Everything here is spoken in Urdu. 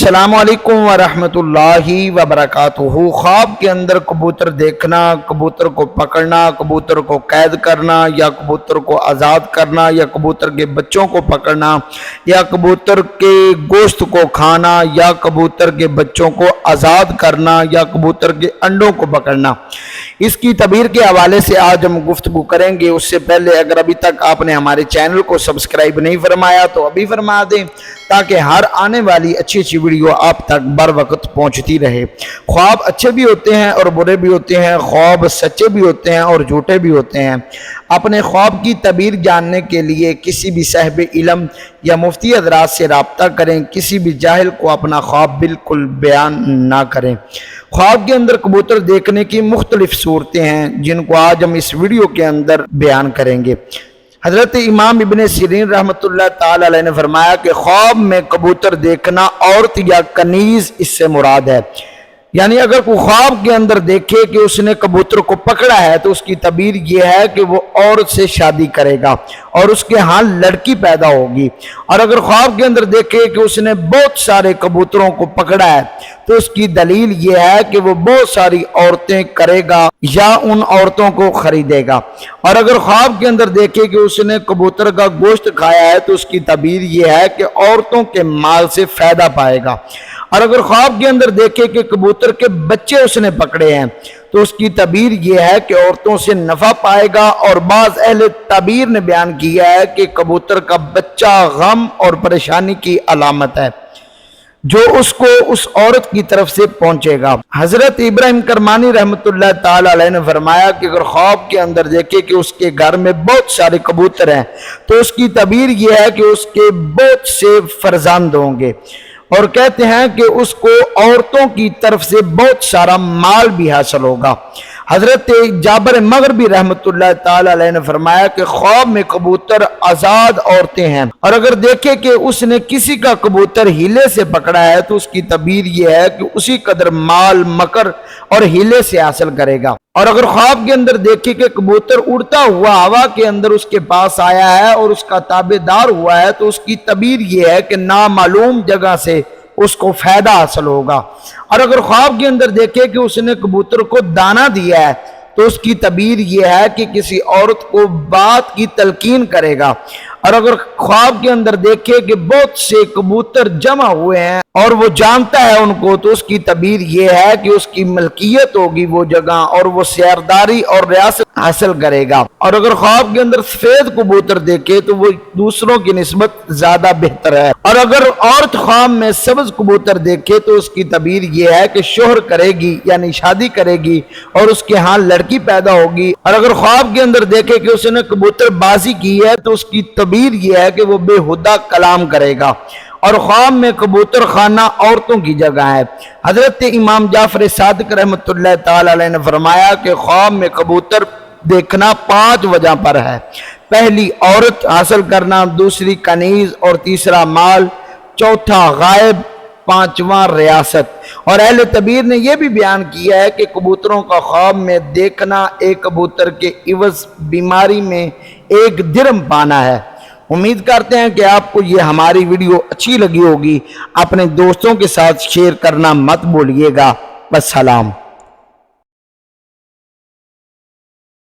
السلام علیکم ورحمۃ اللہ وبرکاتہ۔ خواب کے اندر کبوتر دیکھنا، کبوتر کو پکڑنا، کبوتر کو قید کرنا یا کبوتر کو آزاد کرنا یا کبوتر کے بچوں کو پکڑنا یا کبوتر کے گوشت کو کھانا یا کبوتر کے بچوں کو آزاد کرنا یا کبوتر کے انڈوں کو پکڑنا، اس کی تعبیر کے حوالے سے آج ہم گفتگو کریں گے۔ اس سے پہلے اگر ابھی تک آپ نے ہمارے چینل کو سبسکرائب نہیں فرمایا تو ابھی فرما دیں تاکہ ہر آنے والی اچھی ویڈیو آپ تک بر وقت پہنچتی رہے۔ خواب اچھے بھی ہوتے ہیں اور برے بھی ہوتے ہیں، خواب سچے بھی ہوتے ہیں اور جھوٹے بھی ہوتے ہیں۔ اپنے خواب کی تعبیر جاننے کے لیے کسی بھی صاحب علم یا مفتی حضرات سے رابطہ کریں، کسی بھی جاہل کو اپنا خواب بالکل بیان نہ کریں۔ خواب کے اندر کبوتر دیکھنے کی مختلف صورتیں ہیں جن کو آج ہم اس ویڈیو کے اندر بیان کریں گے۔ حضرت امام ابن سیرین رحمۃ اللہ تعالی علیہ نے فرمایا کہ خواب میں کبوتر دیکھنا عورت یا کنیز اس سے مراد ہے، یعنی اگر کوئی خواب کے اندر دیکھے کہ اس نے کبوتر کو پکڑا ہے تو اس کی تعبیر یہ ہے کہ وہ عورت سے شادی کرے گا اور اس کے ہاں لڑکی پیدا ہوگی۔ اور اگر خواب کے اندر دیکھے کہ اس نے بہت سارے کبوتروں کو پکڑا ہے تو اس کی دلیل یہ ہے کہ وہ بہت ساری عورتیں کرے گا یا ان عورتوں کو خریدے گا۔ اور اگر خواب کے اندر دیکھے کہ اس نے کبوتر کا گوشت کھایا ہے تو اس کی تعبیر یہ ہے کہ عورتوں کے مال سے فائدہ پائے گا۔ اور اگر خواب کے اندر دیکھے کہ کبوتر کے بچے اس نے پکڑے ہیں تو اس کی تعبیر یہ ہے کہ عورتوں سے نفع پائے گا۔ اور بعض اہل تعبیر نے بیان کیا ہے کہ کبوتر کا بچہ غم اور پریشانی کی علامت ہے جو اس کو اس عورت کی طرف سے پہنچے گا۔ حضرت ابراہیم کرمانی رحمۃ اللہ تعالی علیہ نے فرمایا کہ اگر خواب کے اندر دیکھے کہ اس کے گھر میں بہت سارے کبوتر ہیں تو اس کی تعبیر یہ ہے کہ اس کے بہت سے فرزند ہوں گے، اور کہتے ہیں کہ اس کو عورتوں کی طرف سے بہت سارا مال بھی حاصل ہوگا۔ حضرت جابر مغربی رحمۃ اللہ تعالی علیہ نے فرمایا کہ خواب میں کبوتر آزاد عورتیں ہیں، اور اگر دیکھے کہ اس نے کسی کا کبوتر ہیلے سے پکڑا ہے تو اس کی تعبیر یہ ہے کہ اسی قدر مال مکر اور ہیلے سے حاصل کرے گا۔ اور اگر خواب کے اندر دیکھے کہ کبوتر اڑتا ہوا ہوا کے اندر اس کے پاس آیا ہے اور اس کا تابع دار ہوا ہے تو اس کی تعبیر یہ ہے کہ نامعلوم جگہ سے اس کو فائدہ حاصل ہوگا۔ اور اگر خواب کے اندر دیکھے کہ اس نے کبوتر کو دانہ دیا ہے تو اس کی تعبیر یہ ہے کہ کسی عورت کو بات کی تلقین کرے گا۔ اور اگر خواب کے اندر دیکھے کہ بہت سے کبوتر جمع ہوئے ہیں اور وہ جانتا ہے ان کو تو اس کی تعبیر یہ ہے کہ اس کی ملکیت ہوگی وہ جگہ اور وہ سیرداری اور ریاست حاصل کرے گا۔ اور اگر خواب کے اندر سفید کبوتر دیکھے تو وہ دوسروں کی نسبت زیادہ بہتر ہے۔ اور اگر عورت خواب میں سبز کبوتر دیکھے تو اس کی تعبیر یہ ہے کہ شوہر کرے گی، یعنی شادی کرے گی اور اس کے ہاں لڑکی پیدا ہوگی۔ اور اگر خواب کے اندر دیکھے کہ اس نے کبوتر بازی کی ہے تو اس کی تعبیر یہ ہے کہ وہ بے ہدہ کلام کرے گا۔ اور خواب میں کبوتر خانہ عورتوں کی جگہ ہے۔ حضرت امام جعفر صادق رحمۃ اللہ تعالی علیہ نے فرمایا کہ خواب میں کبوتر دیکھنا 5 وجہ پر ہے۔ پہلی عورت حاصل کرنا، دوسری کنیز اور تیسرا مال، چوتھا غائب، 5واں ریاست۔ اور اہل تعبیر نے یہ بھی بیان کیا ہے کہ کبوتروں کا خواب میں دیکھنا ایک کبوتر کے عوض بیماری میں 1 درہم پانا ہے۔ امید کرتے ہیں کہ آپ کو یہ ہماری ویڈیو اچھی لگی ہوگی۔ اپنے دوستوں کے ساتھ شیئر کرنا مت بھولیے گا۔ والسلام۔